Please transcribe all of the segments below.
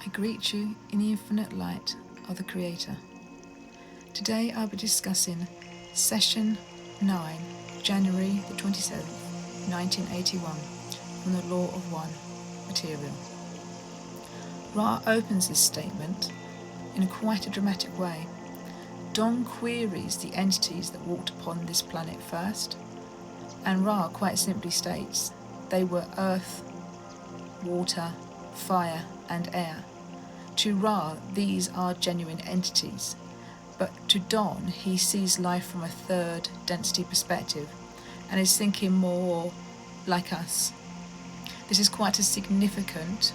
I greet you in the infinite light of the Creator. Today I'll be discussing Session 9, January the 27th, 1981, from the Law of One, Material. Ra opens this statement in quite a dramatic way. Don queries the entities that walked upon this planet first, and Ra quite simply states they were earth, water, fire and air. To Ra, these are genuine entities, but to Don, he sees life from a third density perspective and is thinking more like us. This is quite a significant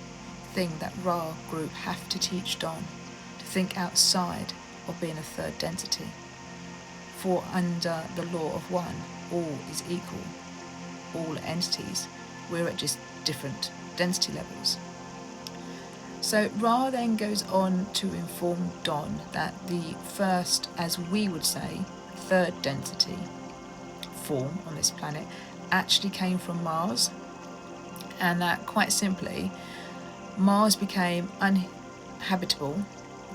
thing that Ra group have to teach Don, to think outside of being a third density. For under the law of one, all is equal, all entities, we're at just different density levels. So Ra then goes on to inform Don that the first, as we would say, third density form on this planet actually came from Mars, and that quite simply Mars became uninhabitable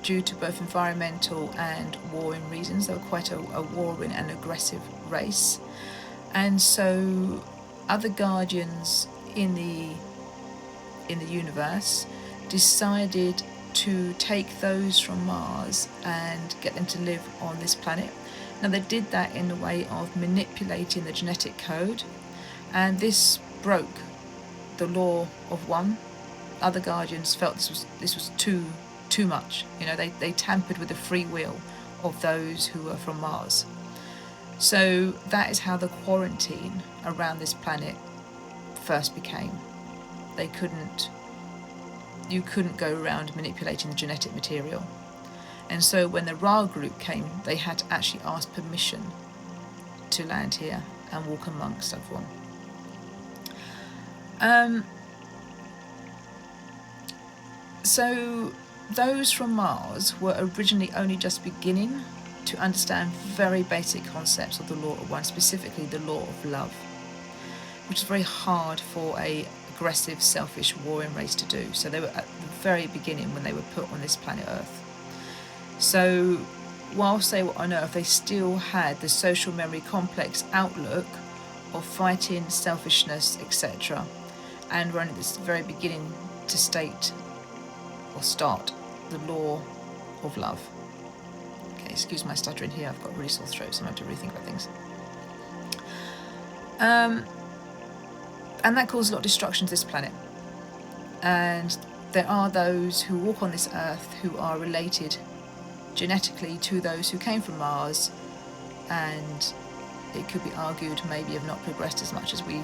due to both environmental and warring reasons. They were quite a warring and aggressive race, and so other guardians in the universe decided to take those from Mars and get them to live on this planet. Now they did that in a way of manipulating the genetic code, and this broke the law of one. Other guardians felt this was too much. They tampered with the free will of those who were from Mars. So that is how the quarantine around this planet first became. You couldn't go around manipulating the genetic material. And so when the Ra group came, they had to actually ask permission to land here and walk amongst everyone. So those from Mars were originally only just beginning to understand very basic concepts of the law of one, specifically the law of love, which is very hard for a aggressive, selfish, warring race to do. So they were at the very beginning when they were put on this planet Earth. So whilst they were on Earth, they still had the social memory complex outlook of fighting, selfishness, etc. And were at this very beginning to start the law of love. Okay, excuse my stuttering here, I've got a really sore throat, so I have to rethink about things. And that caused a lot of destruction to this planet. And there are those who walk on this Earth who are related genetically to those who came from Mars, and it could be argued maybe have not progressed as much as we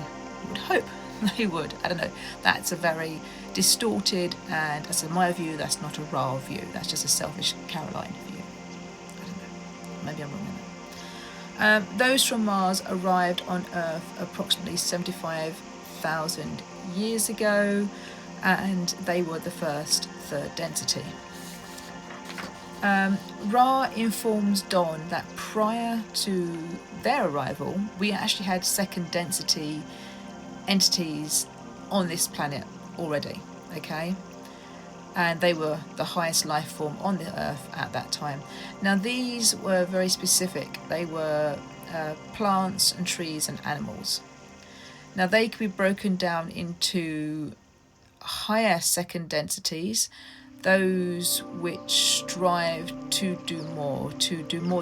would hope they would. I don't know. That's a very distorted, and as in my view, that's not a Ra view. That's just a selfish Caroline view. I don't know. Maybe I'm wrong in that. Those from Mars arrived on Earth approximately 75,000 years ago, and they were the first third density. Ra informs Don that prior to their arrival, we actually had second density entities on this planet already, okay? And they were the highest life form on the Earth at that time. Now these were very specific. They were plants and trees and animals. Now they could be broken down into higher second densities, those which strive to do more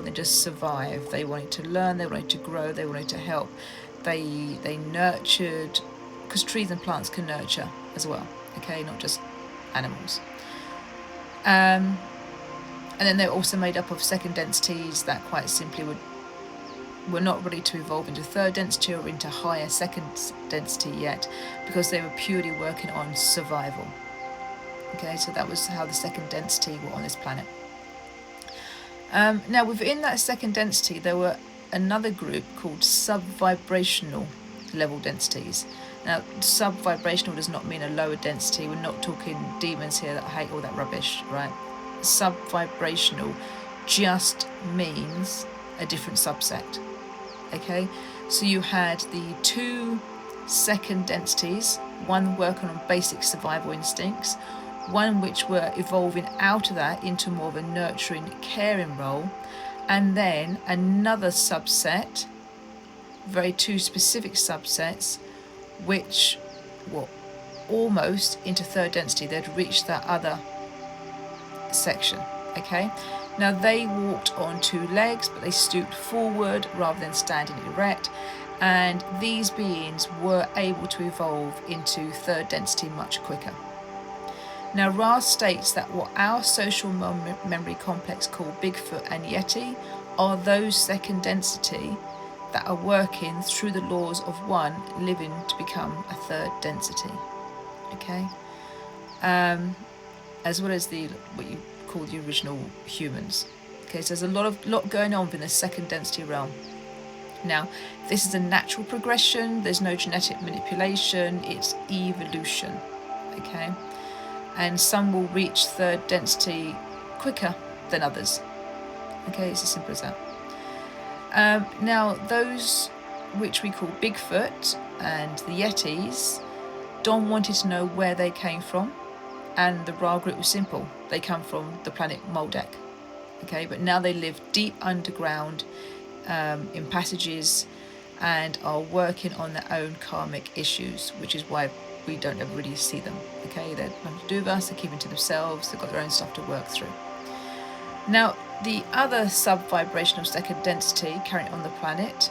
than just survive. They wanted to learn, they wanted to grow, they wanted to help. They nurtured, because trees and plants can nurture as well, okay, not just animals. And then they're also made up of second densities that quite simply were not ready to evolve into third density or into higher second density yet, because they were purely working on survival. Okay, so that was how the second density were on this planet. Now within that second density there were another group called sub-vibrational level densities. Now sub-vibrational does not mean a lower density. We're not talking demons here that hate all that rubbish, right? Sub-vibrational just means a different subset. Okay, so you had the two second densities, one working on basic survival instincts, one which were evolving out of that into more of a nurturing, caring role, and then another subset, very two specific subsets, which were almost into third density. They'd reached that other section. Okay, now they walked on two legs, but they stooped forward rather than standing erect, and these beings were able to evolve into third density much quicker. Now Ra states that what our social memory complex call Bigfoot and Yeti are those second density that are working through the laws of one living to become a third density. Okay, as well as the what you call the original humans. Okay, so there's a lot going on within the second density realm. Now, this is a natural progression. There's no genetic manipulation. It's evolution. Okay, and some will reach third density quicker than others. Okay, it's as simple as that. Now, those which we call Bigfoot and the Yetis, Don wanted to know where they came from, and the Ra group was simple. They come from the planet Maldek. Okay, but now they live deep underground in passages and are working on their own karmic issues, which is why we don't ever really see them. Okay, they're nothing to do with us, they're keeping to themselves, they've got their own stuff to work through. Now, the other sub-vibrational second density currently on the planet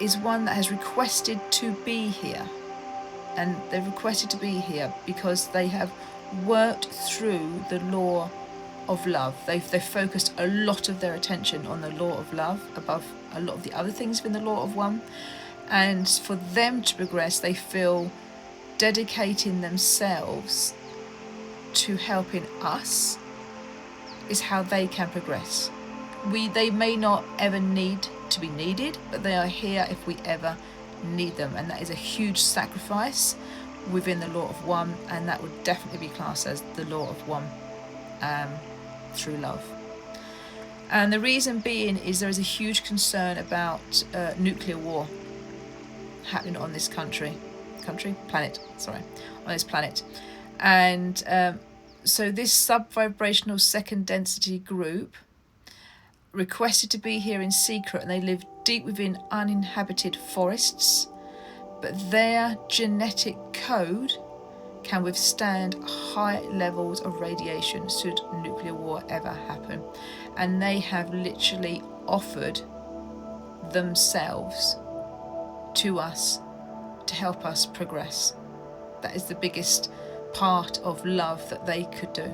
is one that has requested to be here. And they've requested to be here because they have worked through the law of love. They've focused a lot of their attention on the law of love above a lot of the other things within the law of one. And for them to progress, they feel dedicating themselves to helping us is how they can progress. They may not ever need to be needed, but they are here if we ever need them, and that is a huge sacrifice within the law of one, and that would definitely be classed as the law of one through love. And the reason being is there is a huge concern about nuclear war happening on this planet, and so this sub-vibrational second density group requested to be here in secret, and they live deep within uninhabited forests, but their genetic code can withstand high levels of radiation should nuclear war ever happen, and they have literally offered themselves to us to help us progress. That is the biggest part of love that they could do.